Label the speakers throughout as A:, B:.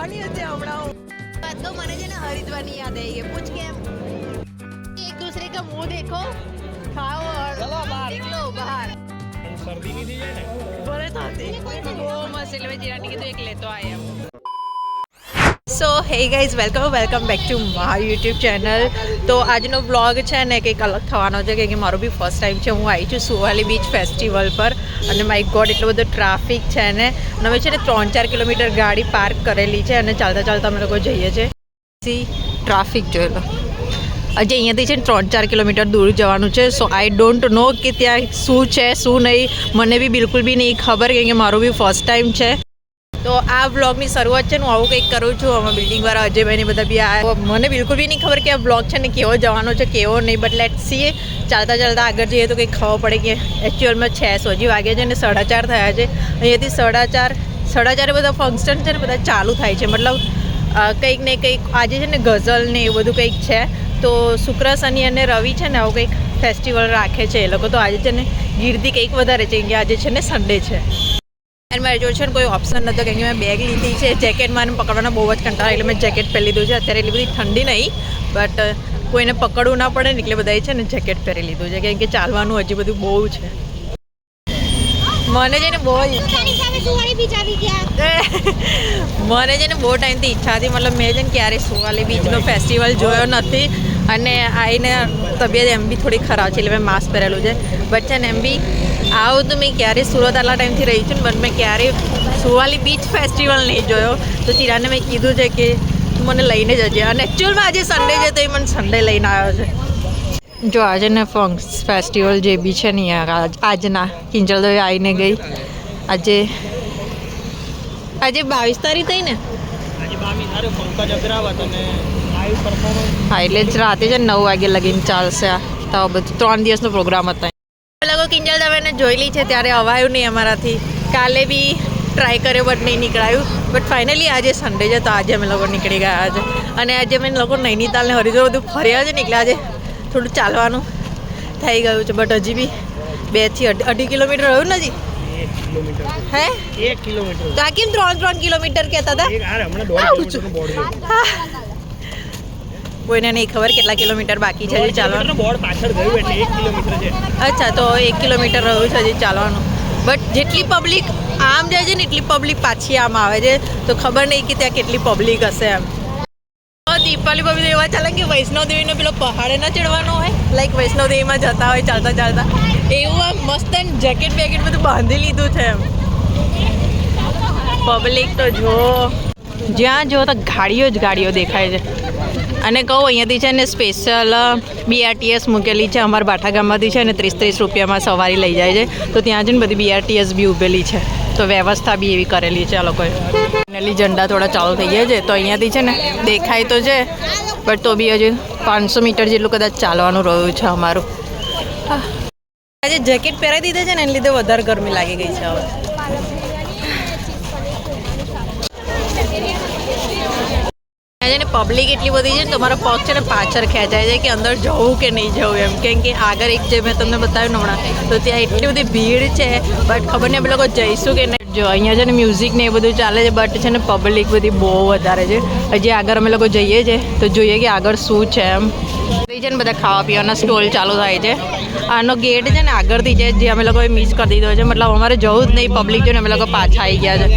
A: જવાની હતી હમણાં तो मैंने जो ना हरिद्वार नहीं याद है ये पूछ के एक दूसरे का मुंह देखो खाओ और चलो बाहर निकलो बाहर सर्दी नहीं थी जाने बोले तो थी वो मसाले में जीरा नहीं तो एक ले तो आए हम so hey guys welcome back to my YouTube channel તો આજનો વ્લોગ છે ને કંઈક અલગ થવાનો છે કે મારો બી ફર્સ્ટ ટાઈમ છે હું આવી છું સુવાલી બીચ ફેસ્ટિવલ પર અને માય ગોડ એટલો બધો ટ્રાફિક છે ને અને અમે છે ને 3-4 કિલોમીટર ગાડી પાર્ક કરેલી છે અને ચાલતા અમે લોકો જઈએ છીએ ટ્રાફિક જોઈ લો હજી અહીંયાથી છે ને 3-4 કિલોમીટર દૂર જવાનું છે સો આઈ ડોન્ટ નો કે ત્યાં શું છે શું નહીં મને બી બિલકુલ બી નહીં ખબર કેમ કે મારો બી ફર્સ્ટ ટાઈમ છે તો આ વ્લોગની શરૂઆત છે હું આવું કંઈક કરું છું અમે બિલ્ડિંગવાળા અજયભાઈને બધા બી આ મને બિલકુલ બી નહીં ખબર કે આ વ્લોગ છે ને કેવો જવાનો છે કેવો નહીં બટ લેટ સી ચાલતા આગળ જઈએ તો કંઈક ખબર પડે કે એકચ્યુઅલમાં છે સોજી વાગે છે ને 4:30 થયા છે અહીંયાથી 4:30 બધા ફંક્શન છે ને બધા ચાલુ થાય છે મતલબ કંઈક ને કંઈક આજે છે ને ગઝલ ને એવું બધું કંઈક છે તો શુક્ર શનિ અને રવિ છે ને આવું કંઈક ફેસ્ટિવલ રાખે છે એ લોકો તો આજે છે ને ગીરદી કંઈક વધારે છે કે આજે છે ને સન્ડે છે અને મારી જોડે છે ને કોઈ ઓપ્શન નહોતો કેમ કે મેં બેગ લીધી છે જેકેટમાં પકડવાના બહુ જ કંટાળા એટલે મેં જેકેટ પહેરી લીધું છે અત્યારે એટલી બધી ઠંડી નહીં બટ કોઈને પકડવું ના પડે ને એટલે બધાએ છે ને જેકેટ પહેરી લીધું છે કેમ કે ચાલવાનું હજી બધું બહુ છે મને છે ને બહુ મને છે ને બહુ ટાઈમથી ઈચ્છા હતી મતલબ મેં છે ને ક્યારેય સુવાલી બીચનો ફેસ્ટિવલ જોયો નથી અને આવીને તબિયત એમ બી થોડી ખરાબ છે એટલે મેં માસ્ક પહેરેલું છે બટ છે ને એમ બી આવું તો મેં ક્યારેય સુરત આટલા ટાઈમથી રહી છું ને બટ મેં ક્યારેય સુવાલી બીચ ફેસ્ટિવલ નહીં જોયો તો ચિરાને મેં કીધું છે કે તું મને લઈને જજે અને એકચ્યુઅલમાં આજે સન્ડે છે તો એ મને સન્ડે લઈને આવ્યો છે જો આજે ને ફેસ્ટિવલ જે બી છે ને આજના કિંજલ દવે આવીને ગઈ આજે 22 તારીખ થઈ ને હા એટલે જ રાતે છે 9 વાગે લગીને ચાલશે આ તો બધું 3 દિવસનો પ્રોગ્રામ હતા લોકો કિંજલ દવેને જોયેલી છે ત્યારે અવાયું નહીં અમારાથી કાલે બી ટ્રાય કર્યો બટ નહીં નીકળાયું બટ ફાઇનલી આજે સન્ડે છે તો આજે અમે લોકો નીકળી ગયા છે અને આજે અમે લોકો નૈનીતાલ ને હરિદ્વાર બધું ફર્યા છે ને એટલે આજે થોડું ચાલવાનું થઈ ગયું છે બટ હજી બી 2 થી 2.5 કિલોમીટર રહ્યું ને હજી હે 1 કિલોમીટર તો આ કેમ 3 કિલોમીટર કહેતા હતા કોઈને નહીં ખબર કેટલા કિલોમીટર બાકી છે હજી ચાલવાનું બોર્ડ પાછળ ગયું એટલે 1 કિલોમીટર છે અચ્છા તો 1 કિલોમીટર રહ્યું છે હજી ચાલવાનું બટ જેટલી પબ્લિક આમ જાય છે ને એટલી પબ્લિક પાછી આમ આવે છે તો ખબર નહીં કે ત્યાં કેટલી પબ્લિક હશે એમ દીપાવલી પર એવા ચાલે કે વૈષ્ણવદેવીનો પેલો પહાડે ન ચડવાનો હોય લાઈક વૈષ્ણવદેવીમાં જતા હોય ચાલતા એવું આમ મસ્ત જેકેટ બેકેટ બધું બાંધી લીધું છે એમ પબ્લિક તો જો જ્યાં જો તો ગાડીઓ જ ગાડીઓ દેખાય છે અને કહું અહીંયાથી છે ને સ્પેશિયલ BRTS મૂકેલી છે અમારા બાઠા ગામમાંથી છે ને 30 રૂપિયામાં સવારી લઈ જાય છે તો ત્યાં છે ને બધી BRTS બી ઊભેલી છે તો વ્યવસ્થા બી એવી કરેલી છે આ લોકોએ ફાઇનલી ઝંડા થોડા ચાલુ થઈ ગયા છે તો અહીંયાથી છે ને દેખાય તો છે બટ તો બી હજુ 500 મીટર જેટલું કદાચ ચાલવાનું રહ્યું છે અમારું આજે જેકેટ પહેરાવી દીધા છે ને એને લીધે વધારે ગરમી લાગી ગઈ છે હવે ને પબ્લિક એટલી બધી છે ને તમારો પગ છે ને પાછળ ખેંચાય છે કે અંદર જવું કે નહીં જવું એમ કેમ કે આગળ એક જે મેં તમને બતાવ્યું હમણાં તો ત્યાં એટલી બધી ભીડ છે બટ ખબર નહીં આપણે લોકો જઈશું કે નહીં જો અહીંયા છે ને મ્યુઝિક ને એ બધું ચાલે છે બટ છે ને પબ્લિક બધી બહુ વધારે છે હજી આગળ અમે લોકો જઈએ છીએ તો જોઈએ કે આગળ શું છે એમ છે ને બધા ખાવા પીવાના સ્ટોલ ચાલુ થાય છે આનો ગેટ છે ને આગળથી છે જે અમે લોકોએ મિસ કરી દીધો છે મતલબ અમારે જવું જ નહીં પબ્લિક છે ને અમે લોકો પાછા આવી ગયા છે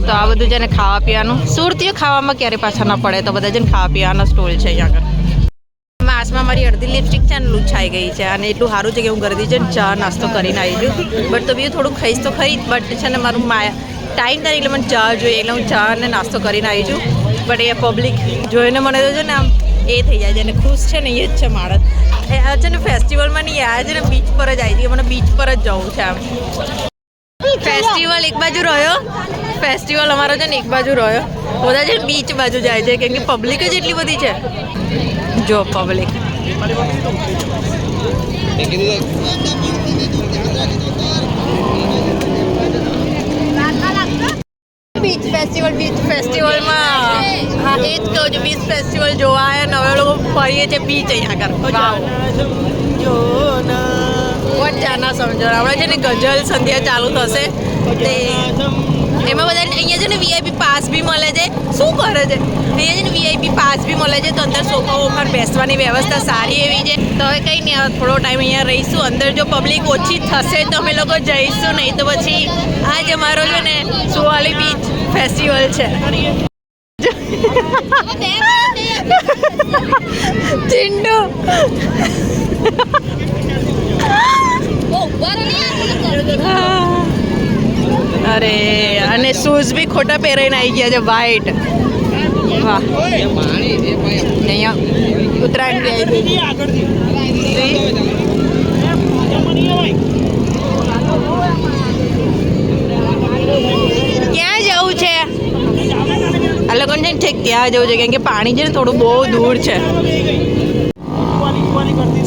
A: તો આ બધું છે ને ખાવા પીવાનું સુરતીઓ ખાવામાં ક્યારે પાછા ના પડે તો બધા છે ને ખાવા પીવાના સ્ટોલ છે અહીંયા આગળ માસમાં મારી અડધી લિપસ્ટિક છે ને લૂછાઈ ગઈ છે અને એટલું સારું છે કે હું ઘરેથી છે ને ચા નાસ્તો કરીને આવી છું બટ તો બીજું થોડું ખાઈશ તો ખરી બટ છે ને મારું ટાઈમ થાય એટલે મને ચા જોઈએ એટલે હું ચા અને નાસ્તો કરીને આવી છું બટ એ પબ્લિક જોઈને મને તો છે ને આમ એ થઈ જાય છે અને ખુશ છે ને એ જ છે માણસ આ છે ને ફેસ્ટિવલમાં નહીં આ છે ને બીચ પર જ આવી હતી મને બીચ પર જ જવું છે આમ ફેસ્ટિવલ એક બાજુ રહ્યો ફેસ્ટિવલ અમારો છે ને એક બાજુ રહ્યો બધા છે બીચ બાજુ જાય છે કેમ કે પબ્લિક જ એટલી બધી છે જો પબ્લિક બીચ ફેસ્ટિવલમાં હા એ જ કહું છું બીચ ફેસ્ટિવલ જોવા આવ્યા ને હવે લોકો ફરીએ છીએ બીચ અહીંયા આગળ જાના સમજો આપણે છે ને ગઝલ સંધ્યા ચાલુ થશે તે એમાં બધા અહીંયા છે ને વીઆઈપી પાસ બી મળે છે. શું કરે છે અહીંયા છે ને વીઆઈપી પાસ બી મળે છે, તો અંદર સોફાઓ પર બેસવાની વ્યવસ્થા સારી એવી છે. તો હવે કંઈ નહીં, થોડો ટાઈમ અહીંયા રહીશું. અંદર જો પબ્લિક ઓછી થશે તો અમે લોકો જઈશું, નહીં તો પછી આજ અમારો છે ને સુવાલી બીચ ફેસ્ટિવલ છે. ચિંડુ અરે અને શૂઝ બી ખોટા પહેરાઈને આવી ગયા છે વ્હાઈટ. વાહ, અહીંયા ઉત્તરાયણ બી આવી ગઈ. ક્યાં જવું છે આ લોકોને? છે ને ઠીક ત્યાં જવું છે, કેમ કે પાણી છે ને થોડું બહુ દૂર છે.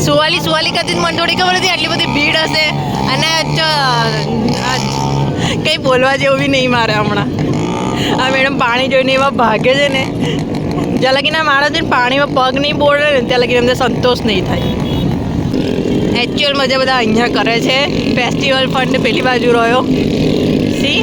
A: સુવાલી કરતી મને થોડી ખબર હતી આટલી બધી ભીડ હશે. અને કંઈ બોલવા જેવું બી નહીં મારે હમણાં. આ મેડમ પાણી જોઈને એવા ભાગે છે ને, જ્યાં લગીને માણસ છે ને પાણીમાં પગ નહીં બોળે ને ત્યાં લગીને એમને સંતોષ નહીં થાય. એકચ્યુઅલ મજા બધા અહીંયા કરે છે. ફેસ્ટિવલ ફંડ પેલી બાજુ રહ્યો. સી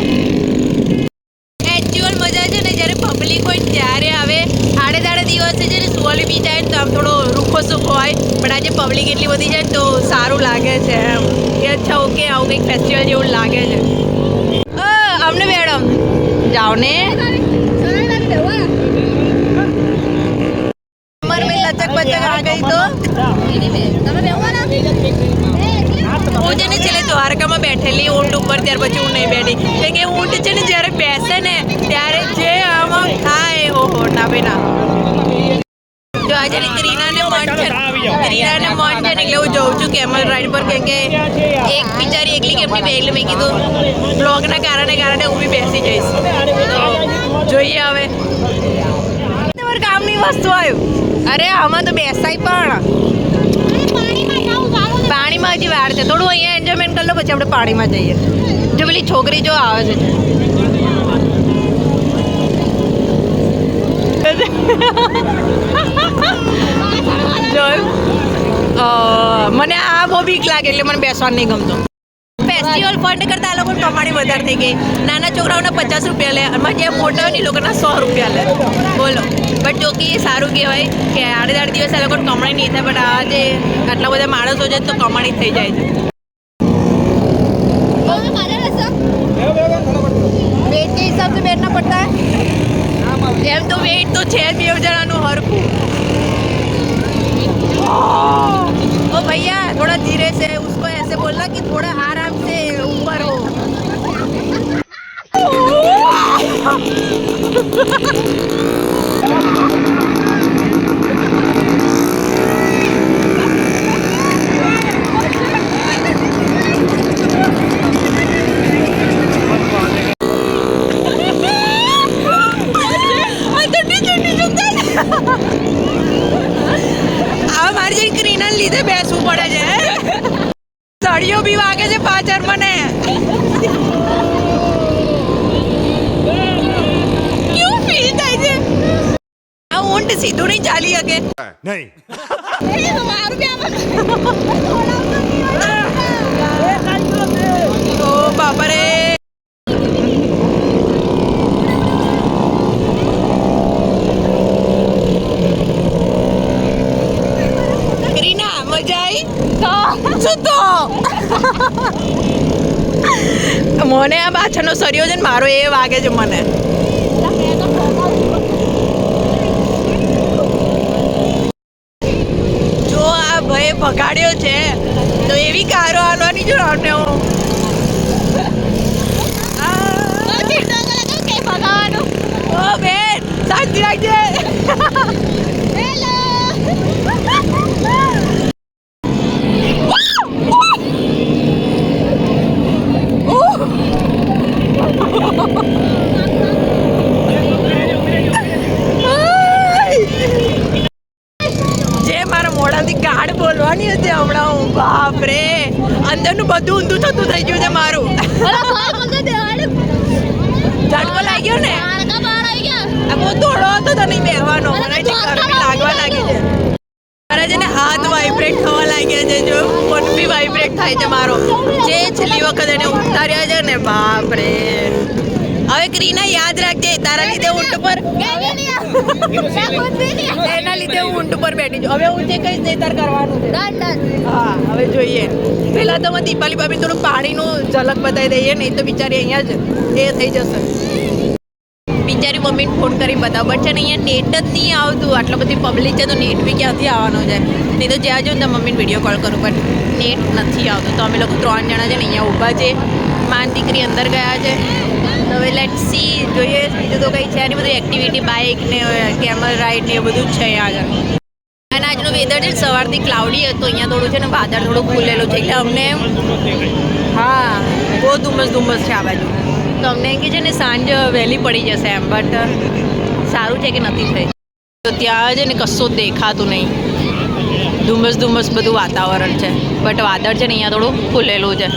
A: એકચ્યુઅલ મજા છે ને જ્યારે પબ્લિક હોય ત્યારે આવે. આડે દાડે દિવસે છે ને સુવાલી બીચ આવે ને તો આમ થોડો રૂખો સૂખો હોય, પણ આજે પબ્લિક એટલી બધી છે ને તો સારું લાગે છે એમ કે અચ્છા ઓકે આવું કંઈક ફેસ્ટિવલ જેવું લાગે છે. અમને મેડમ જાઓ ને અમારે મેં લચક બચક આ ગઈ તો હું છે ને છેલ્લે દ્વારકામાં બેઠેલી ઊંટ ઉપર, ત્યાર પછી હું નહીં બેઠી. કેમ કે ઊંટ છે ને જ્યારે બેસે ને ત્યારે જે આમાં થાય ઓહો ના ભાઈ ના. જો આજે રીનાને મન છે એટલે હું જઉં છું કેમલ રાઈડ પર, કેમ કે એક બિચારી એકલી કેમની બે, એટલે મેં કીધું બ્લોગના કારણે હું બી બેસી જઈશ. તો જોઈએ હવે તમારે કામની વસ્તુ આવ્યું. અરે આમાં તો બેસાય પણ પાણીમાં હજી વાર છે. થોડું અહીંયા એન્જોયમેન્ટ કરી લો પછી આપણે પાણીમાં જઈએ. જો પેલી છોકરી જો આવે છે મને આ બહુ બીક લાગે એટલે મને બેસવાનું નહીં ગમતું. ફેસ્ટિવલ ફંડ કરતા આ લોકો કમાણી વધારે થઈ ગઈ. નાના છોકરાઓના 50 રૂપિયા લે અને જે મોટા હોય ને એ લોકોના 100 રૂપિયા લે. બોલો, બટ જો કે સારું કહેવાય કે આડે દાડે દિવસ આ લોકો કમાણી નહીં થાય, બટ આ જે આટલા બધા માણસો છે તો કમાણી થઈ જાય છે. વેટ કે હિસાબ से बैठना पड़ता है. એમ તો વેટ તો છે જ 2 જણાનું હરખું. ओ भैया थोड़ा धीरे से उसको ऐसे बोलना कि थोड़ा आराम से ऊपर हो. લીધે બેસવું પડે છે. સળીઓ બી વાગે છે પાછળ મને. કેવું ફીલ થાય છે? આ ઊંટ સીધું નહીં ચાલી શકે નહીં. તો બાપા રે મને આ પાછળનો સરિયો છે ને મારો એ વાગે છે મને. જો આ ભાઈ ભગાડ્યો છે તો એવી કારો હાલવાની જો ને હું ઓ બેન શાંતિ રાખજે. ગાડ બોલવાની હતી હમણાં હું. બાપ રે, અંદરનું બધું ઊંધું થતું થઈ ગયું છે મારું. ઝટકો લાગ્યો ને, આ બહુ થોડો હતો તો નહીં બેહવાનો. મને ગરમી લાગવા લાગી છે. મારા છે ને હાથ વાઇબ્રેટ થવા લાગ્યા છે. જો ફોન બી વાઇબ્રેટ થાય છે મારો. જે છેલ્લી વખત એને ઉતાર્યા છે ને બાપ રે, હવે ક્રીના યાદ રાખજે તારા લીધે ઊંટ પર એના લીધે હું ઊંટ પર બેઠી છું. હવે હું જે કહીશ તે તાર કરવાનું છે. હા હવે જોઈએ. પહેલા તો અમે દીપાલી ભાભી થોડું પાણીનું ઝલક બતાવી દઈએ, નહીં તો બિચારી અહીંયા જ એ થઈ જશે. બિચારી મમ્મીને ફોન કરી બતાવ, બટ છે ને અહીંયા નેટ જ નહીં આવતું. આટલો બધી પબ્લિક છે તો નેટ બી ક્યાંથી આવવાનું છે? નહીં તો જ્યાં જો ને મમ્મીને વિડીયો કોલ કરું, બટ નેટ નથી આવતું. તો અમે લોકો 3 જણા છે ને અહીંયા ઊભા છે. માન દીકરી અંદર ગયા છે. હવે લેટ સી જોઈએ. બીજું તો કંઈ છે નહીં, બધું એક્ટિવિટી બાઇક ને કેમલ રાઇડ ને એ બધું જ છે અહીંયા આગળ. અને આજનું વેધર છે સવારથી ક્લાઉડી હતું, અહીંયા થોડું છે ને વાદળ થોડું ખુલેલું છે એટલે અમને હા બહુ ધુમ્મસ છે આ બાજુ. તો અમને એમ કે છે ને સાંજ વહેલી પડી જશે એમ, બટ સારું છે કે નથી થઈ. તો ત્યાં છે ને કશું જ દેખાતું નહીં, ધુમ્મસ બધું વાતાવરણ છે, બટ વાદળ છે ને અહીંયા થોડું ખુલેલું છે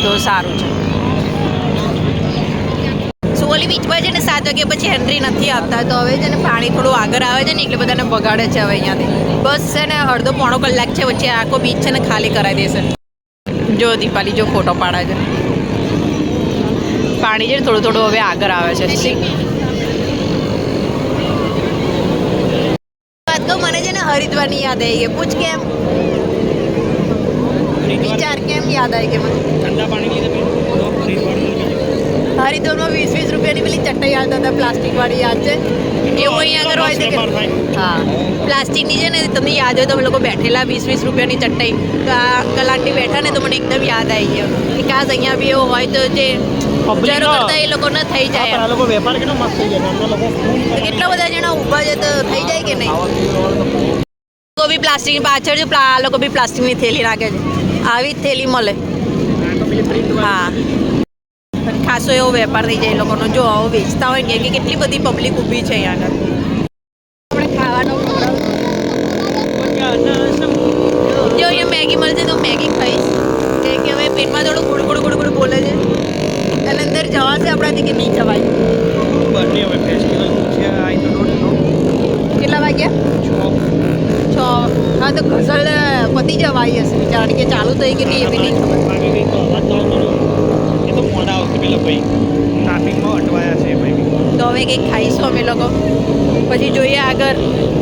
A: તો સારું છે. સુવલી બીચમાં છે ને 7 વાગ્યા પછી એન્ટ્રી નથી આપતા, તો હવે છે ને પાણી થોડું આગળ આવે છે ને એટલે બધાને બગાડે છે હવે અહીંયાથી. બસ છે ને અડધો પોણો કલાક છે, વચ્ચે આખો બીચ છે ને ખાલી કરાવી દેશે. જો દીપાલી જો ફોટો પાડે છે. પાણી છે ને થોડું હવે આગળ આવે છે. વાત કહું, મને છે ને હરિદ્વારની યાદ આવી ગઈ. પૂછ કેમ વિચાર કેમ યાદ આવી ગઈ મને? હરિદ્વારમાં 20-20 રૂપિયાની પેલી ચટાઈ આવતા હતા પ્લાસ્ટિક વાળી, યાદ છે? એવું અહીંયા આગળ હોય છે કે હા પ્લાસ્ટિકની છે ને, તમને યાદ હોય તો અમે લોકો બેઠેલા 20-20 રૂપિયાની ચટાઈ. તો આ અંકલ આંટી બેઠા ને તો મને એકદમ યાદ આવી ગયો કે કાશ અહીંયા બી એવું હોય તો જે જરૂર કરતા એ લોકોને થઈ જાય. કેટલા બધા જણા ઊભા છે તો થઈ જાય કે નહીં? લોકો બી પ્લાસ્ટિકની પાછળ જો આ લોકો બી પ્લાસ્ટિકની થેલી નાખે છે. આવી જ થેલી મળે. હા ખાસો એવો વેપાર થઈ જાય એ લોકોનો. જો આવો વેચતા હોય ને કે કેટલી બધી પબ્લિક ઊભી છે અહીંયા આગળ. આપણે ખાવાનો જો અહીંયા મેગી મળશે તો મેગી ખાઈશ, કે હવે પેટમાં થોડું ગુડ બોલે છે. અને અંદર જવાશે આપણાથી કે નહીં જવાય? કેટલા વાગ્યા? 6. હા તો ગઝલ પતી જવાય હશે બિચારાની, કે ચાલુ થઈ કે નહીં એવી નહીં ખબર. તો હવે કંઈક ખાઈશું અમે લોકો, પછી જોઈએ આગળ.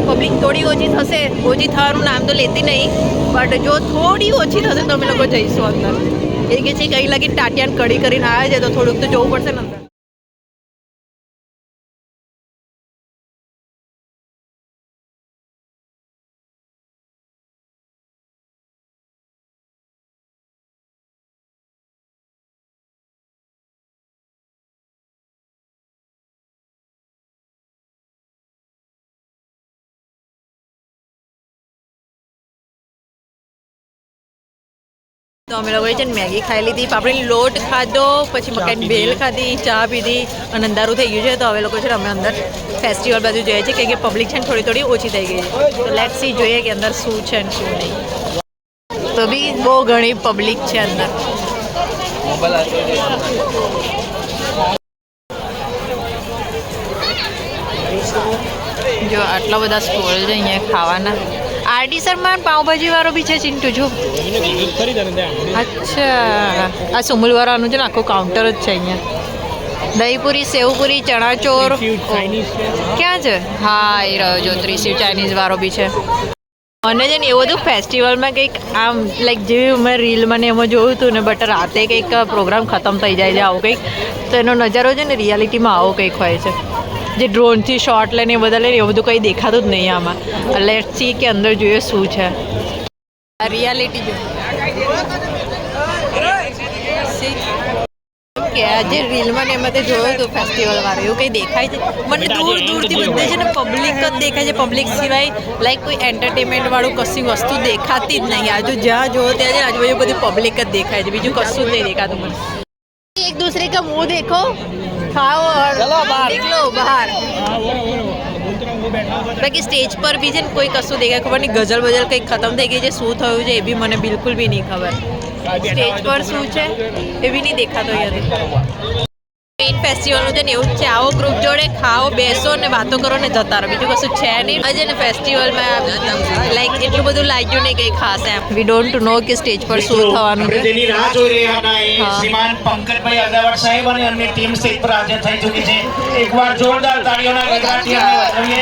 A: પબ્લિક થોડી ઓછી થશે, ઓછી થવાનું નામ તો લેતી નહીં, બટ જો થોડી ઓછી થશે તો અમે લોકો જઈશું અંદર. એ કે છે કંઈ લાગી ટાટિયાને કડી કરીને આવ્યા છે તો થોડુંક તો જોવું પડશે ને અંદર. તો અમે લોકોએ છે ને મેગી ખાઈ લીધી, પાપડી લોટ ખાધો, પછી મકાઈની ભેલ ખાધી, ચા પીધી અને અંધારું થઈ ગયું છે. તો હવે લોકો છે ને અમે અંદર ફેસ્ટિવલ બાજુ જોઈએ છે, કેમ કે પબ્લિક છે ને થોડી ઓછી થઈ ગઈ છે. તો લેટ્સ સી જોઈએ કે અંદર શું છે ને શું નહીં. તો બી બહુ ઘણી પબ્લિક છે અંદર. જો આટલા બધા સ્ટોલ છે અહીંયા ખાવાના. આરડી શર્મા પાઉંભાજી વાળો બી છે ચિંટુ જો. અચ્છા આ સુમુલ વાળાનું છે ને આખું કાઉન્ટર જ છે અહીંયા. દહીપુરી, સેવપુરી, ચણાચોર ક્યાં છે? હા એ રહ્યો જો ત્રિશિવ ચાઇનીઝ વાળો બી છે. અને છે ને એવું બધું ફેસ્ટિવલમાં કંઈક આમ લાઈક જેવી મેં રીલમાં ને એમાં જોયું હતું ને, બટ રાતે કંઈક પ્રોગ્રામ ખતમ થઈ જાય છે આવું કંઈક. તો એનો નજારો છે ને રિયાલિટીમાં આવો કંઈક હોય છે, જે ડ્રોનથી શોટ લઈને એ બધા લઈને એવું બધું કંઈ દેખાતું જ નહીં આમાં. લેટ્સ સી કે અંદર જોઈએ શું છે. રિયાલિટી જો કે આજે રીલમાં ને એમાં તે જોયું હતું ફેસ્ટિવલ વાળું, એવું કંઈ દેખાય છે મને દૂરથી બધે છે ને પબ્લિક જ દેખાય છે. પબ્લિક સિવાય લાઈક કોઈ એન્ટરટેનમેન્ટ વાળું કશી વસ્તુ દેખાતી જ નહીં. આજુ જ્યાં જોવો ત્યાં છે આજુબાજુ બધી પબ્લિક જ દેખાય છે, બીજું કશું જ નહીં દેખાતું મને. એક दूसरे का मुंह देखो, खाओ और निकलो बाहर. બાકી સ્ટેજ પર બી છે ને કોઈ કશું દેખાય ખબર નહીં. ગઝલ બઝલ કંઈક ખતમ થઈ ગઈ છે, શું થયું છે એ બી મને બિલકુલ બી નહીં ખબર. સ્ટેજ પર શું છે એ બી નહીં દેખાતો અહીંયાથી. મેઇન ફેસ્ટિવલનું છે ને એવું જ છે, આવો ગ્રુપ જોડે ખાઓ, બેસો ને વાતો કરો ને જતા રહો, બીજું કશું છે નહીં. આજે ને ફેસ્ટિવલમાં લાઈક એટલું બધું લાગ્યું નહીં કંઈ ખાસ એમ. વી ડોન્ટ નો કે સ્ટેજ પર શું થવાનું છે.
B: શ્રીમાન પંકજભાઈ અગાવટ સાહેબ અને એમની ટીમ સ્ટેજ પર હાજર થઈ ચૂકી છે. એકવાર જોરદાર તાળીઓના ગગડાટથી અમે વધાવીએ.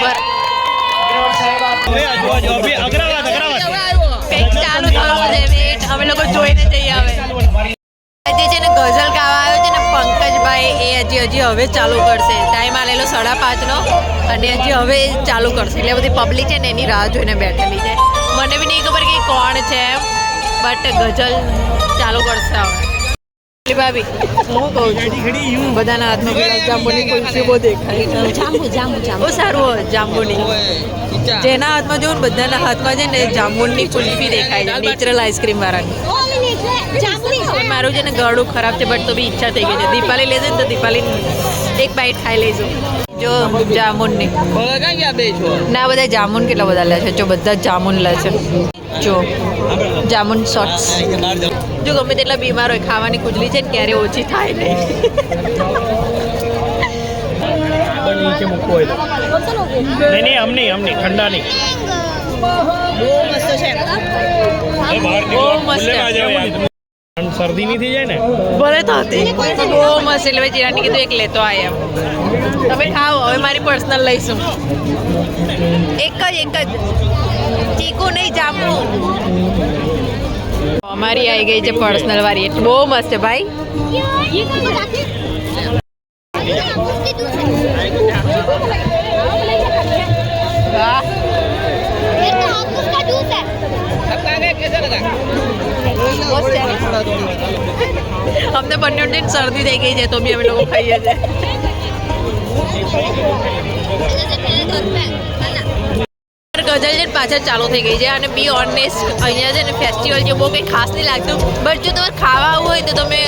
A: કંઈક ચાલુ થયું છે વેટ અમે લોકો જોઈને જઈએ હવે. આજે છે ને ગઝલ ગાવા આવ્યો છે ને પંકજભાઈ એ હજી હવે ચાલુ કરશે. ટાઈમ આલેલો 5:30નો અને હજી હવે ચાલુ કરશે. એટલે બધી પબ્લિક છે ને એની રાહ જોઈને બેઠેલી છે. મને બી નહીં ખબર કે કોણ છે એમ, બટ ગઝલ ચાલુ કરશે હવે. ભાભી હું કહું છું બધાના હાથમાં ગુલાબજાંબુની કુલ્ફી બહુ દેખાય. બહુ સારું હોય જાંબુની. જેના હાથમાં જોઉં ને બધાના હાથમાં છે ને જાંબુની કુલ્ફી દેખાય છે, નેચરલ આઈસ્ક્રીમ વાળાની. મારું છે ને ગળું ખરાબ છે બટ તો બી ઈચ્છા થઈ ગઈ છે. દીપાલી લેશે ને તો દીપાલી એક બાઈટ ખાઈ લઈશું. જો જામુનની ના બધા જામુન કેટલા બધા લે છે. જો બધા જામુન લે છે. જો જામુન શોર્ટ્સ. જો ગમે તેટલા બીમાર હોય ખાવાની ખુજલી છે ને ક્યારે ઓછી થાય નહીં.
C: ઠંડા નહીં.
A: બહુ મસ્ત
C: શરદી નહીં થઈ જાય ને
A: ભલે તો હતી બહુ મસ્ત. એટલે ભાઈ ચિરાની કીધું એક લેતો આય એમ. તમે ખાઓ હવે મારી પર્સનલ લઈશું. એક જ ચીકુ નહીં જાંબુ. અમારી આવી ગઈ છે પર્સનલ વાળી. બહુ મસ્ત છે ભાઈ. અમને બંને દિન શરદી થઈ ગઈ છે તો બી અમે લોકો ખાઈએ છીએ. ગઝલ છે પાછળ ચાલુ થઈ ગઈ છે અને બી ઓનેસ્ટ અહીંયા છે ને ફેસ્ટિવલ જે બહુ કંઈ ખાસ નહીં લાગતું. બટ જો તમારે ખાવા આવવું હોય તો તમે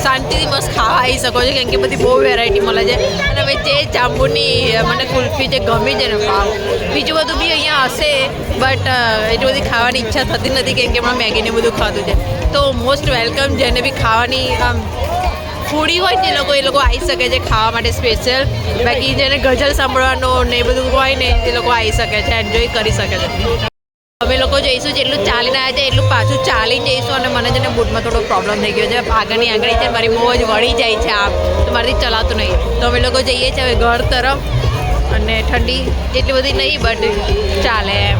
A: શાંતિથી મસ્ત ખાવા આવી શકો છો કેમ કે બધી બહુ વેરાયટી મળે છે. અને ભાઈ જે જાંબુની મને કુલ્ફી જે ગમી છે ને ભાવ. બીજું બધું બી અહીંયા હશે બટ એટલી બધી ખાવાની ઈચ્છા થતી નથી કેમ કે હમણાં મેગીને બધું ખાધું છે. તો મોસ્ટ વેલકમ જેને બી ખાવાની આમ ફૂડી હોય ને એ લોકો આવી શકે છે ખાવા માટે સ્પેશિયલ. બાકી જેને ગઝલ સાંભળવાનો ને એ બધું હોય ને એ લોકો આવી શકે છે, એન્જોય કરી શકે છે. અમે લોકો જઈશું જેટલું ચાલીને આવ્યા છે એટલું પાછું ચાલીને જઈશું. અને મને છે ને બૂટમાં થોડો પ્રોબ્લેમ થઈ ગયો છે. આગળની છે મારી બહુ જ વળી જાય છે આમ તો મારાથી ચલાતું નહીં. તો અમે લોકો જઈએ છીએ હવે ઘર તરફ. અને ઠંડી એટલી બધી નહીં બટ ચાલે એમ.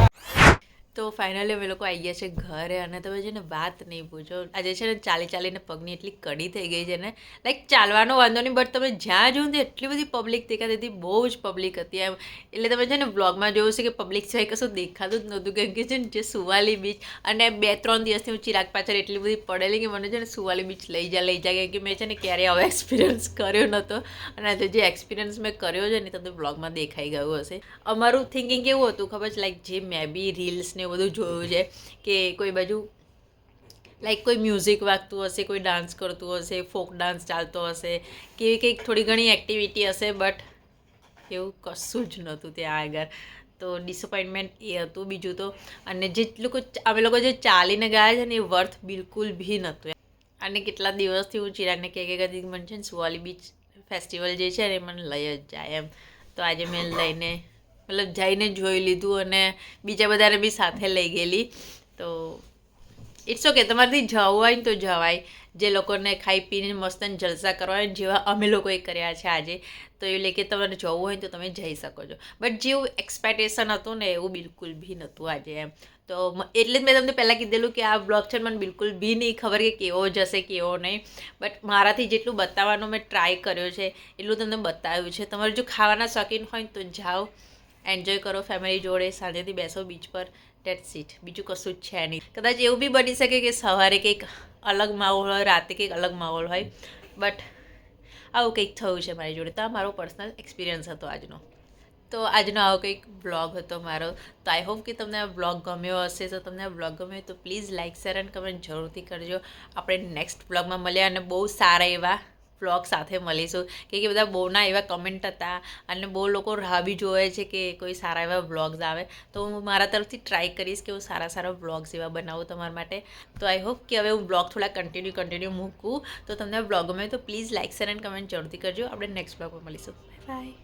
A: તો ફાઇનલી અમે લોકો આવી ગયા છે ઘરે. અને તમે છે ને વાત નહીં પૂછો. આજે છે ને ચાલીને પગની એટલી કડી થઈ ગઈ છે ને. લાઈક ચાલવાનો વાંધો નહીં બટ તમે જ્યાં જોઉં તો એટલી બધી પબ્લિક દેખાતી હતી. બહુ જ પબ્લિક હતી એમ. એટલે તમે છે ને બ્લોગમાં જોયું છે કે પબ્લિક સિવાય કશું દેખાતું જ નહોતું કેમ કે છે ને જે સુવાલી બીચ અને 2-3 દિવસથી હું ચિરાગ પાછળ એટલી બધી પડેલી કે મને છે ને સુવાલી બીચ લઈ જા કેમ કે મેં છે ને ક્યારેય આવો એક્સપિરિયન્સ કર્યો નહોતો. અને આજે જે એક્સપિરિયન્સ મેં કર્યો છે ને તમને બ્લોગમાં દેખાઈ ગયું હશે. અમારું થિંકિંગ કેવું હતું ખબર છે લાઈક જે મેં બી રીલ્સ ને બધું જોયું છે કે કોઈ બાજુ લાઈક કોઈ મ્યુઝિક વાગતું હશે, કોઈ ડાન્સ કરતું હશે, ફોક ડાન્સ ચાલતો હશે કે કંઈક થોડી ઘણી એક્ટિવિટી હશે બટ એવું કશું જ નહોતું ત્યાં આગળ. તો ડિસઅપોઇન્ટમેન્ટ એ હતું. બીજું તો અને અમે લોકો જે ચાલીને ગયા છે ને એ વર્થ બિલકુલ બી નહોતું. અને કેટલા દિવસથી હું ચિરાગને કહે મને છે ને સુવાલી બીચ ફેસ્ટિવલ જે છે ને મને લઈ જ જાય એમ. તો આજે મેં લઈને મતલબ જઈને જોઈ લીધું અને બીજા બધાને બી સાથે લઈ ગયેલી. તો ઇટ્સ ઓકે તમારાથી જવું હોય ને તો જવાય. જે લોકોને ખાઈ પીને મસ્ત જલસા કરવા હોય જેવા અમે લોકોએ કર્યા છે આજે તો એ લે કે તમારે જવું હોય તો તમે જઈ શકો છો. બટ જેવું એક્સપેક્ટેશન હતું ને એવું બિલકુલ બી નહોતું આજે એમ. તો એટલે જ મેં તમને પહેલાં કીધેલું કે આ બ્લોગ છે મને બિલકુલ બી નહીં ખબર કે કેવો જશે કેવો નહીં. બટ મારાથી જેટલું બતાવવાનો મેં ટ્રાય કર્યો છે એટલું તમને બતાવ્યું છે. તમારે જો ખાવાના શોખીન હોય તો જાઓ, એન્જોય કરો ફેમિલી જોડે, શાંતિથી બેસો બીચ પર. Dates it. બીજું કશું જ છે નહીં. કદાચ એવું બી બની શકે કે સવારે કંઈક અલગ માહોલ હોય, રાતે કંઈક અલગ માહોલ હોય બટ આવું કંઈક થયું છે મારી જોડે. તો આ મારો પર્સનલ એક્સપિરિયન્સ હતો આજનો. તો આજનો આવો કંઈક બ્લોગ હતો મારો. તો આઈ હોપ કે તમને આ બ્લોગ ગમ્યો હશે. તો તમને આ બ્લોગ ગમ્યો તો please like share and comment જરૂરથી કરજો. આપણે નેક્સ્ટ બ્લોગમાં મળ્યા અને બહુ સારા એવા બ્લોગ સાથે મળીશું કે બધા બહુના એવા કમેન્ટ હતા અને બહુ લોકો રાહ બી જોવે છે કે કોઈ સારા એવા બ્લોગ્સ આવે. તો હું મારા તરફથી ટ્રાય કરીશ કે હું સારા બ્લોગ્સ એવા બનાવું તમારા માટે. તો આઈ હોપ કે હવે હું બ્લોગ થોડા કન્ટિન્યુ મૂકું. તો તમને બ્લોગ ગમે તો please like share and comment જરૂરથી કરજો. આપણે નેક્સ્ટ બ્લોગમાં મળીશું. બાય.